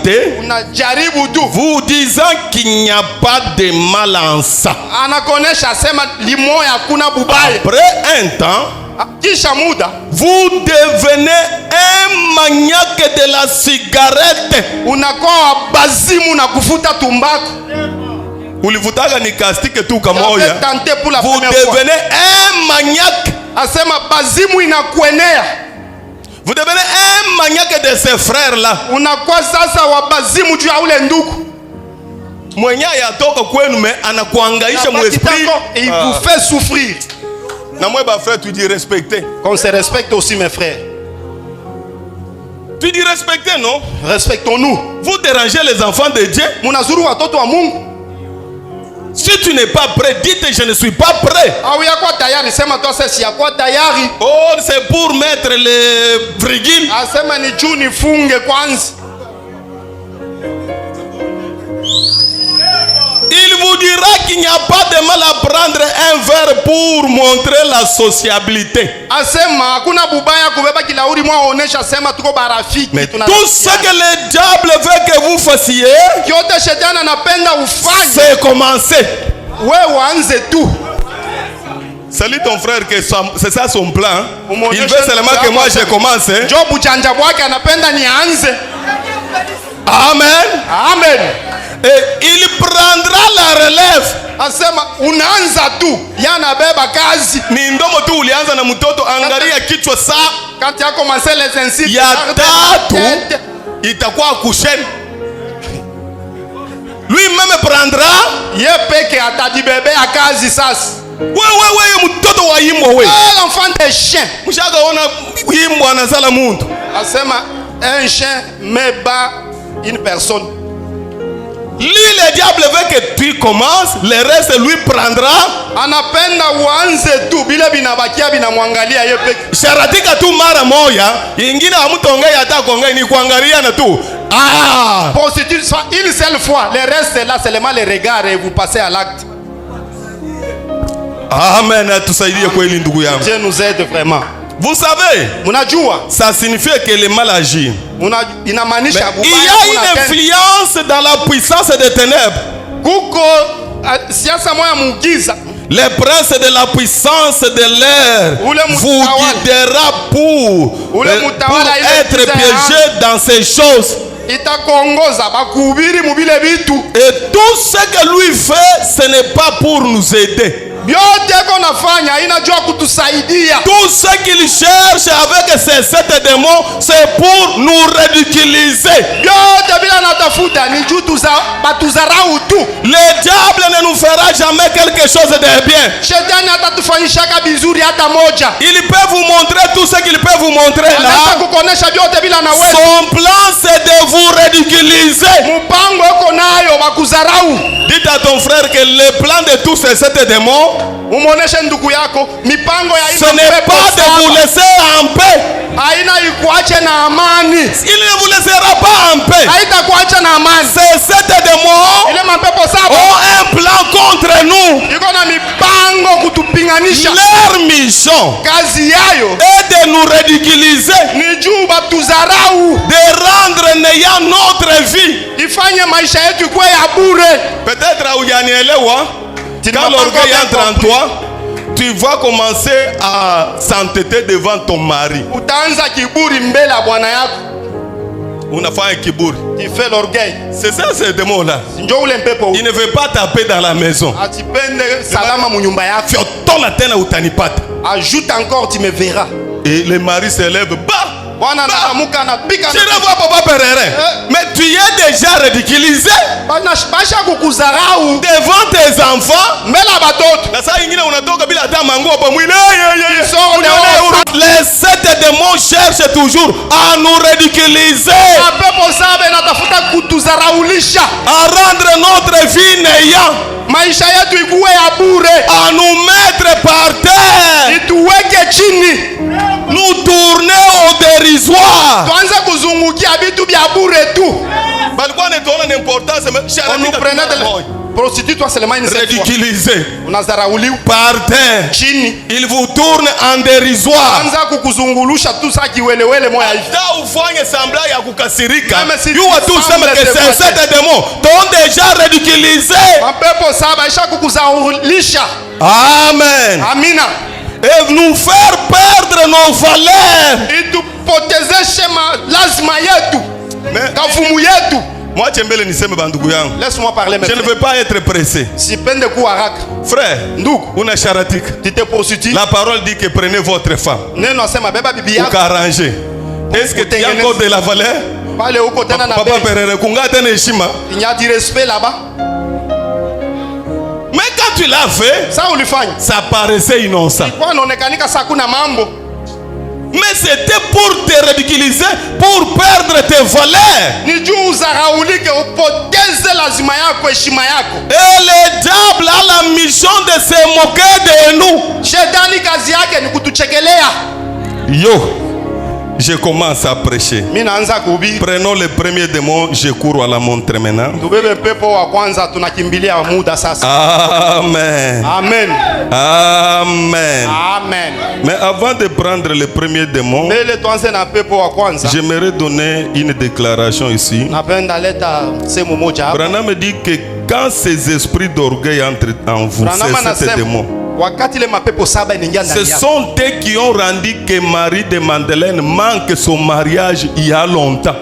tenter, vous disant qu'il n'y a pas de mal en ça. Après un temps, vous devenez un maniaque de la cigarette. Vous devenez un maniaque. Vous devenez un maniaque de ces frères-là. Mwenye yatoka kwenu me anakuangaisha mwesprit. Il vous fait souffrir. Na moi ba frère tu dis respecter. Qu'on se respecte aussi mes frères. Tu dis respecter non? Respectons-nous. Vous dérangez les enfants de Dieu. Munazuru watoto wa Mungu. Si tu n'es pas prêt, dites je ne suis pas prêt. Ah oui, quoi tayari? Sema toi c'est ya quoi tayari? Oh, c'est pour mettre les virgules. Ah sema ni juu nifunge kwanza. Il vous dira qu'il n'y a pas de mal à prendre un verre pour montrer la sociabilité. Mais tout ce que le diable veut que vous fassiez, c'est commencer. Salut ton frère, que c'est ça son plan. Il veut seulement que moi je commence. Amen. Amen. Et il prendra la relève. Unaanza tu yana beba kazi ni ndomo tu ulianza na mtoto angalia kichwa saa quand ya commencé les insultes ya tatu itakuwa kusheni lui-même prendra ye peke atajibebe kazi sasa wewe mtoto wa imbwa wewe l'enfant des chiens mshaka ona imbwa anazala muntu asema un chien met bas une personne. Lui, le diable veut que tu commences, le reste lui prendra. Anapenda uanze tu bila binabakia binamwangalia yeye peke. Sharatika tu mara moja, ingine hamtongea hata kuongea ni kuangaliana tu. Ah! Prostitue une seule fois, le reste là seulement les regards et vous passez à l'acte. Amen, tusaidie kweli ndugu yangu. Dieu nous aide vraiment. Vous savez, ça signifie que le mal agit. Mais il y a une influence dans la puissance des ténèbres. Le prince de la puissance de l'air vous guidera pour être piégé dans ces choses. Et tout ce que lui fait, ce n'est pas pour nous aider. Tout ce qu'il cherche avec ces 7 démons, c'est pour nous ridiculiser. Le diable ne nous fera jamais quelque chose de bien. Il peut vous montrer tout ce qu'il peut vous montrer là. Son plan c'est de vous ridiculiser. Dites à ton frère que le plan de tous ces 7 démons, ce n'est pas de vous laisser en paix. Il ne vous laissera pas en paix. Ces 7 démons ont un plan contre nous. Leur mission est de nous ridiculiser, de rendre néant notre vie. Peut-être quand l'orgueil entre en toi, tu vas commencer à s'entêter devant ton mari. Tu fais l'orgueil. C'est ça ce démon-là. Il ne veut pas taper dans la maison. Ajoute encore, tu me verras. Et le mari se lève. Bah! Je ne vois pas Perere. Mais tu es déjà ridiculisé devant tes enfants. Les 7 démons cherchent toujours à nous ridiculiser, à rendre notre vie néant, à nous mettre par terre, nous tourner au dérisoire. On nous prenait de Prostitue toi seulement une seule fois. Ridiculisé. Unadharauliwa. Par terre. Chini. Il vous tourne en dérisoire. Anza kukuzungulusha tu saa kiwelewele moya hivi. Hata ufanye semblant ya kukasirika. Même si You tout sema que c'est sept démons t'ont déjà ridiculisé. Mapepo saba isha kukuzaulisha. Amen. Amina. Et nous faire perdre nos valeurs. Itupotezeshe lazima yetu. Kavumu yetu. Moi chembele niseme bandugu yangu. Laisse-moi parler maintenant. Je ne veux pas être pressé. Sipende kuwa haraka. Frère, ndugu, una sharatika. La parole dit que prenez votre femme. Neno asema beba bibi yako. Ukaarranger. Est-ce que tu as encore de la valeur? Pale uko tena na papa perere kunga tena heshima. Il y a du respect là-bas. Mais quand tu l'as fait, ça ulifanya. Ça paraissait innocent. Kwa inaonekanika saa kuna mambo. Mais c'était pour te ridiculiser, pour perdre tes valeurs. Ni juu uzaraulike upoteze lazima yako, heshima yako. Et le diable a la mission de se moquer de nous. Shetani kazi yake ni kutuchekelea. Yo, je commence à prêcher. Mimi naanza kuhubiri. Prenons le premier démon, je cours à la montre maintenant. Tubebe pepo wa kwanza, tunakimbilia muda sasa. Amen. Amen. Amen. Amen. Mais avant de prendre le premier démon, j'aimerais donner une déclaration ici. Branham dit que quand ces esprits d'orgueil entrent en vous, c'est ces démons. Ce sont eux qui ont rendu que Marie de Madeleine manque son mariage il y a longtemps.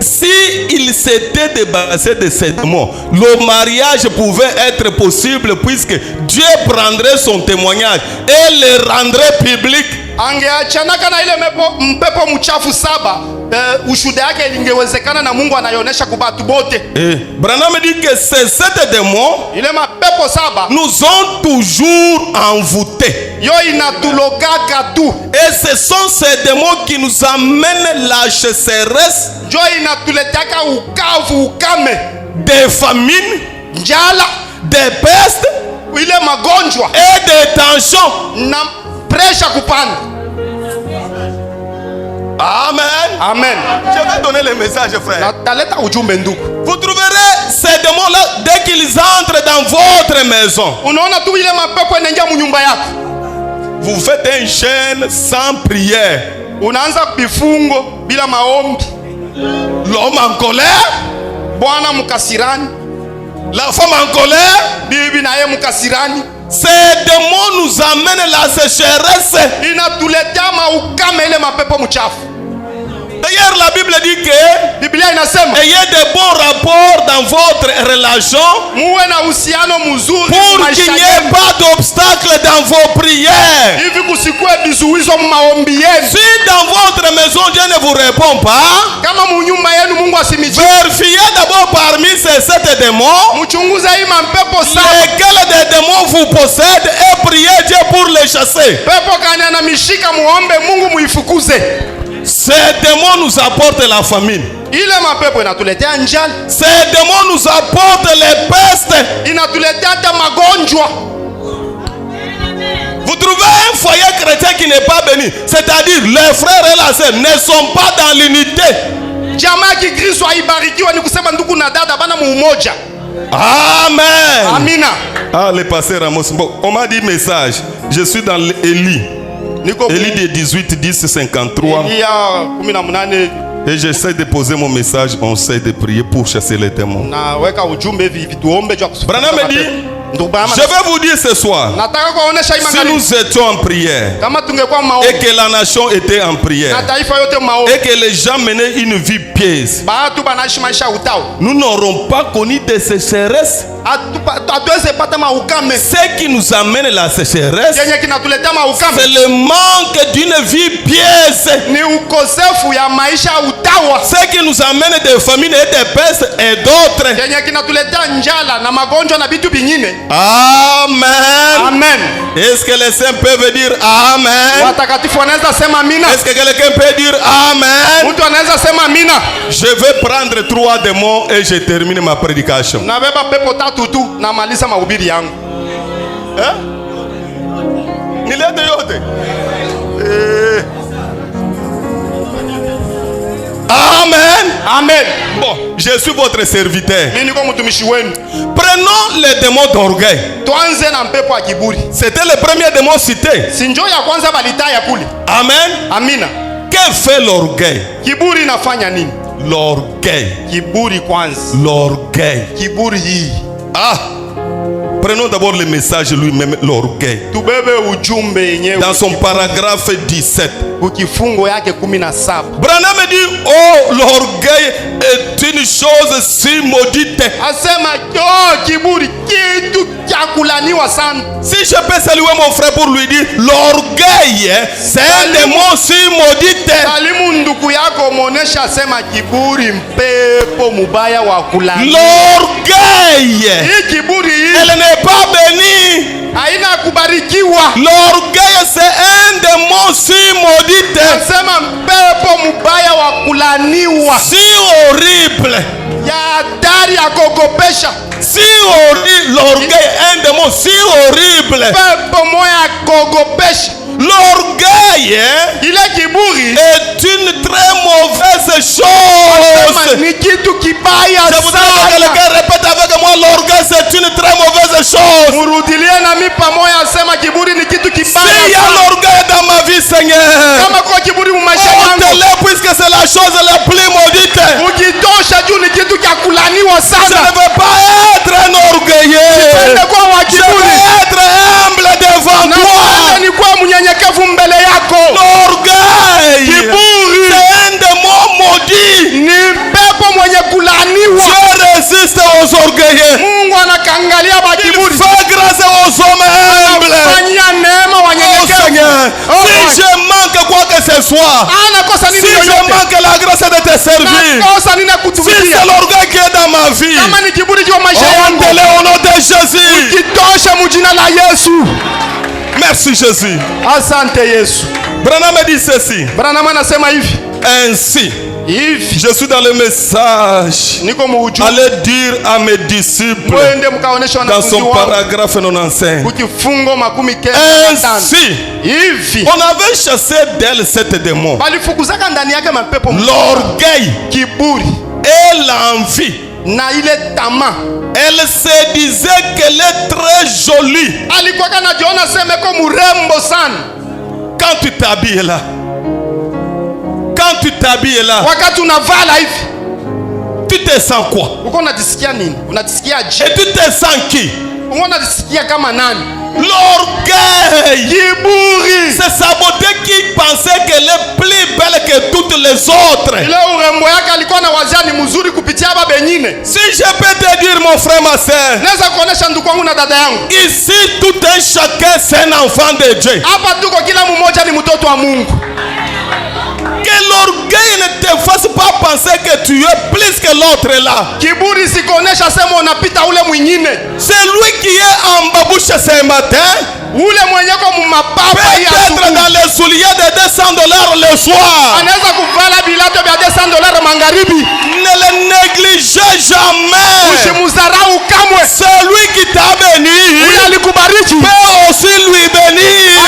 Si il s'était débarrassé de ces démons, le mariage pouvait être possible puisque Dieu prendrait son témoignage et le rendrait public. Angeachanaka na ile mpepo mchafu saba, ushuhuda yake ingewezekana na Mungu anayonesha kwa watu wote. Branham dit que ces sept démons ile mapepo saba nous ont toujours envoûtés. Yo inatulokaka tu. Et ce sont ces démons qui nous amènent la sécheresse, jo inatuletaka ukavu, ukame, des famines, njala, des pestes, ile magonjwa et des tensions. Na presha kupanda. Amen. Amen. Je vais donner le message, frère. Vous trouverez ces démons-là dès qu'ils entrent dans votre maison. Vous faites un jeûne sans prière. L'homme en colère, la femme en colère. Ces démons nous amènent la sécheresse. D'ailleurs, la Bible dit que ayez de bons rapports dans votre relation pour qu'il n'y ait pas d'obstacle dans vos prières. Si dans votre maison Dieu ne vous répond pas, vérifiez d'abord parmi ces sept démons lesquels des démons vous possèdent et priez Dieu pour les chasser. Ces démons nous apportent la famine. Ces démons nous apportent les pestes. Vous trouvez un foyer chrétien qui n'est pas béni, c'est-à-dire les frères et la sœur ne sont pas dans l'unité. Amen. Amina. Ah, le pasteur Ramos. Bon, on m'a dit message. Je suis dans l'Élie. Élie de 18, 10, 53. Et j'essaie de poser mon message. On essaie de prier pour chasser les démons. Branham me dit, je vais vous dire ce soir, si nous étions en prière et que la nation était en prière et que les gens menaient une vie pieuse, nous n'aurons pas connu de sécheresse. Ce qui nous amène la sécheresse, c'est le manque d'une vie pieuse. Ce qui nous amène des famines et des pestes et d'autres. Amen. Amen. Est-ce que les saints peuvent dire Amen? Est-ce que quelqu'un peut dire Amen? Je vais prendre 3 démons et je termine ma prédication. Amen. Amen. Bon, je suis votre serviteur. Prenons Prenons les démons d'orgueil. C'était le premier démon cité. Amen. Amina. Que fait l'orgueil? Kiburi inafanya nini? L'orgueil. Kiburi kwanza. L'orgueil. Kiburi hii. Ah. Prenons d'abord le message lui-même, l'orgueil. Dans son paragraphe 17. Branham dit, oh, l'orgueil est une chose si maudite. Si je peux saluer mon frère pour lui dire, l'orgueil, c'est un démon si maudite. L'orgueil, elle n'est pas bénie. L'orgueil, c'est un démon si maudite. Si horrible. Si horrible. L'orgueil est un démon si horrible. L'orgueil est une très mauvaise chose. Je voudrais que quelqu'un répète avec moi, l'orgueil c'est une très mauvaise chose. S'il y a l'orgueil dans ma vie, Seigneur, ôte-le puisque c'est la chose la plus maudite. Je ne veux pas être un orgueilleux. Je veux être humble devant toi. L'orgueil, c'est un démon maudit. Dieu résiste aux orgueilleux. Il fait grâce aux hommes humbles. Oh Seigneur, si je manque quoi que ce soit, si je manque la grâce de te servir, si c'est l'orgueil qui est dans ma vie, rendez-le au nom de Jésus. Merci Jésus. Asante Yesu. Branham dit ceci. Ainsi, je suis dans le message. Allez dire à mes disciples dans son paragraphe 95. Ainsi, on avait chassé d'elle sept démons. L'orgueil et l'envie. Elle se disait qu'elle est très jolie. Quand tu t'habilles là, tu te sens quoi? Et tu te sens qui? L'orgueil, c'est sa beauté qui pensait qu'elle est plus belle que toutes les autres. Si je peux te dire mon frère, ma soeur, ici tout un chacun c'est un enfant de Dieu. Que l'orgueil ne te fasse pas penser que tu es plus que l'autre là. C'est lui qui est en babouche ce matin. Peut-être dans les souliers de $200 le soir. Ne le négligez jamais. Celui qui t'a béni peut aussi lui bénir.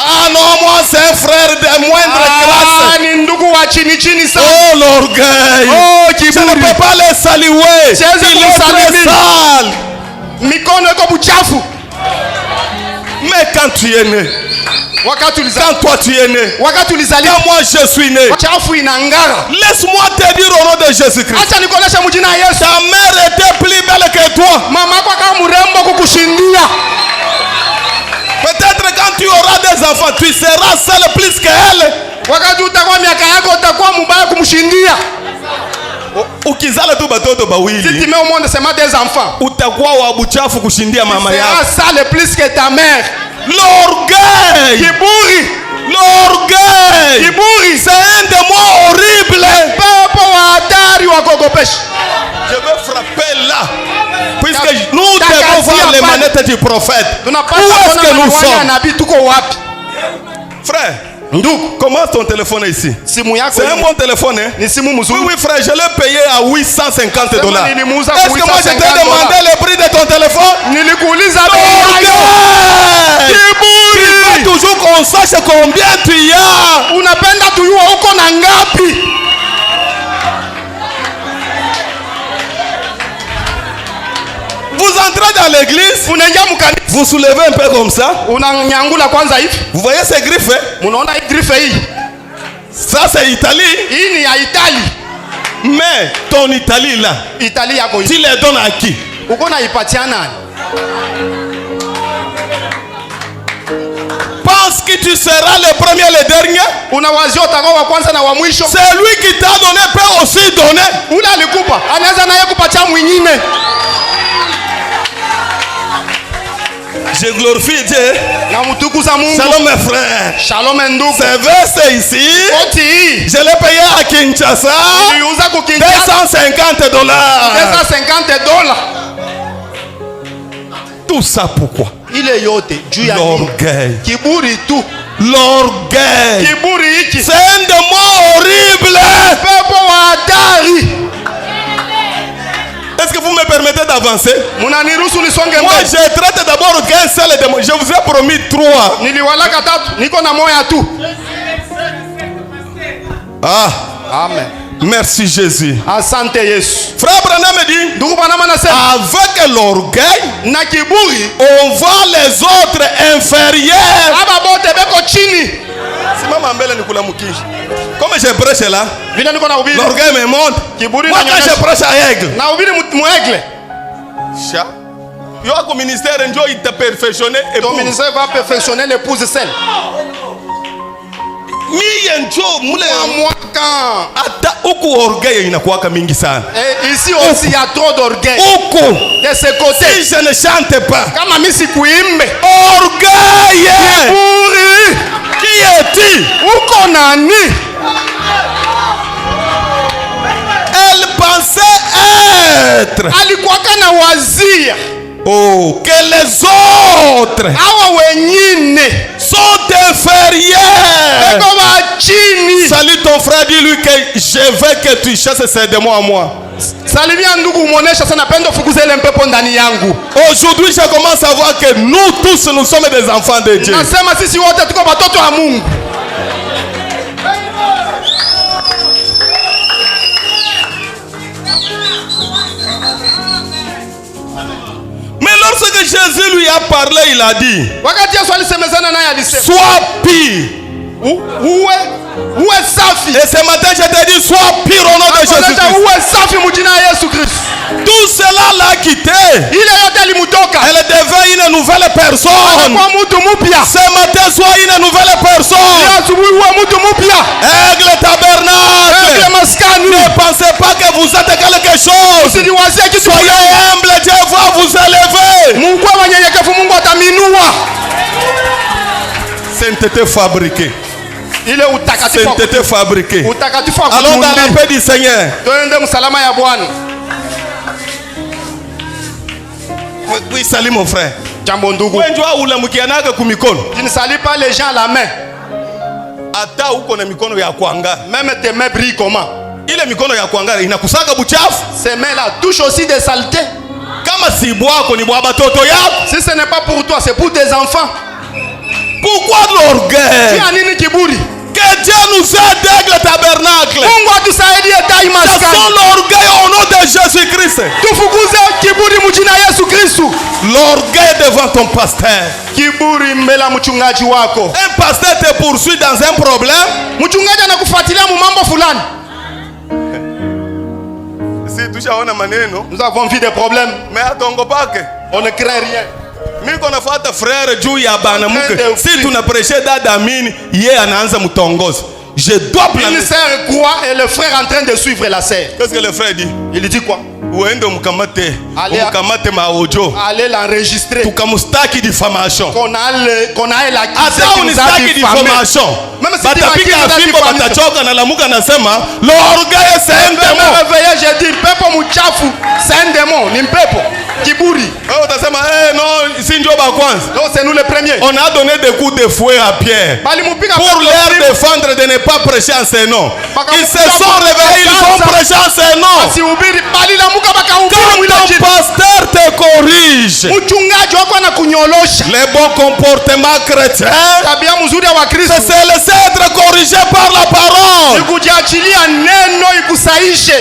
Ah non, moi c'est un frère de moindre classe. Oh l'orgueil. Je ne peux pas les saluer. Il est très sale. Mais quand tu es né, quand toi tu es né, quand moi je suis né, laisse-moi te dire au nom de Jésus-Christ, ta mère était plus belle que toi. Peut-être quand tu auras des enfants, tu seras seul plus qu'elle. Ukizala tu batoto bawili, utakuwa wa buchafu kushindia mama yako. L'orgueil, l'orgueil, c'est un démon horrible. Je veux frapper là, puisque nous devons voir les manettes du prophète. Où est-ce que nous sommes? Frère, comment ton téléphone est ici? C'est un bon téléphone, hein? Oui, frère, je l'ai payé à $850. Est-ce que moi je t'ai demandé le prix de ton téléphone? Il faut toujours qu'on sache combien tu as. uko na ngapi? Vous entrez dans l'église, vous soulevez un peu comme ça. Vous voyez ces griffes? Ça c'est Italie. Mais ton Italie là, tu les donnes à qui? Pense que tu seras le premier et le dernier. C'est lui qui t'a donné, peut aussi donner. Je glorifie Dieu. Shalom mes frères. C'est versé ici. Je l'ai payé à Kinshasa. $250. Tout ça pourquoi? L'orgueil. L'orgueil. C'est un démon horrible. Est-ce que vous me permettez d'avancer? Moi, je traite d'abord qu'un seul démon. Je vous ai promis 3. Ah. Amen. Merci Jésus. Frère Branham dit, avec l'orgueil, on voit les autres inférieurs. Comme je prêche là, l'orgueil me monte. Moi quand je prêche à Aigle, le ministère il te perfectionner. Ton ministère va perfectionner l'épouse celle. Ici aussi il y a trop d'orgueil. De ce côté, si je ne chante pas, orgueil. Qui es-tu? Elle pensait être. Oh, que les autres sont inférieurs. Salut ton frère, dis-lui que je veux que tu chasses ces démons à moi. Aujourd'hui, je commence à voir que nous tous, nous sommes des enfants de Dieu. Mais lorsque Jésus lui a parlé, il a dit, sois pire. Et ce matin, je te dis, sois pire au nom de Jésus-Christ. Tout cela l'a quitté. Elle devient une nouvelle personne. Ce matin, sois une nouvelle personne. Aigle tabernacle. Ne pensez pas que vous êtes quelque chose. Soyez humble, Dieu va vous élever. Sainteté fabriquée. Sainteté fabriquée. Allons dans la paix du Seigneur. Oui, salut mon frère. Tu ne salues pas les gens à la main. Même tes mains brillent comment? Ces mains-là touchent aussi des saletés. Si ce n'est pas pour toi, c'est pour tes enfants. Pourquoi l'orgueil? Que Dieu nous aide, Aigle tabernacle. Chassons l'orgueil au nom de Jésus-Christ. L'orgueil devant ton pasteur. Un pasteur te poursuit dans un problème. Nous avons vu des problèmes, mais on ne craint rien. Si tu n'as prêché d'Adamine, je dois planer. Une sœur croit et le frère en train de suivre la sœur. Qu'est-ce que le frère dit? Il dit quoi? Allez l'enregistrer. Qu'on a l'accusé qui nous a diffamé. Même si l'orgueil c'est un démon. J'ai dit c'est un démon. Kiburi. Non, c'est nous les premiers. On a donné des coups de fouet à Pierre pour leur défendre de ne pas prêcher en ses noms. Ils se sont réveillés, ils ont prêché en ses noms. Quand ton pasteur te corrige, les bons comportements chrétiens, c'est laisser être corrigé par la parole. ukiachilia neno ikusaishe.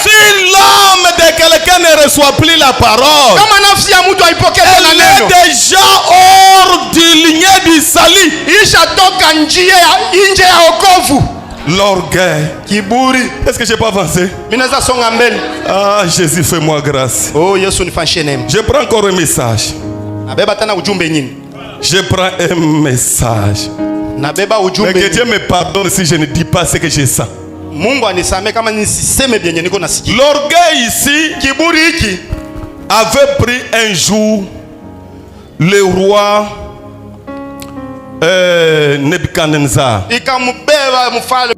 Si l'âme de quelqu'un ne reçoit plus la parole, kama nafsi ya mtu haipokee tena neno, elle est déjà hors du lignée du salut. Ishatoka njia nje ya wokovu. L'orgueil, kiburi. Est-ce que j'ai pas avancé? Minaweza songa mbele. Ah, Jésus, fais-moi grâce. Oh, Yesu nifanyie neema. Je prends encore un message. Nabeba tena ujumbe nyingine. Je prends un message. Nabeba ujumbe. Mais que Dieu me pardonne si je ne dis pas ce que je sens. Mungu anisame kama nisiseme bien niko nasikia. L'orgueil ici, kiburi hiki, avait pris un jour le roi Nebuchadnezzar. Ikamubeba mfalme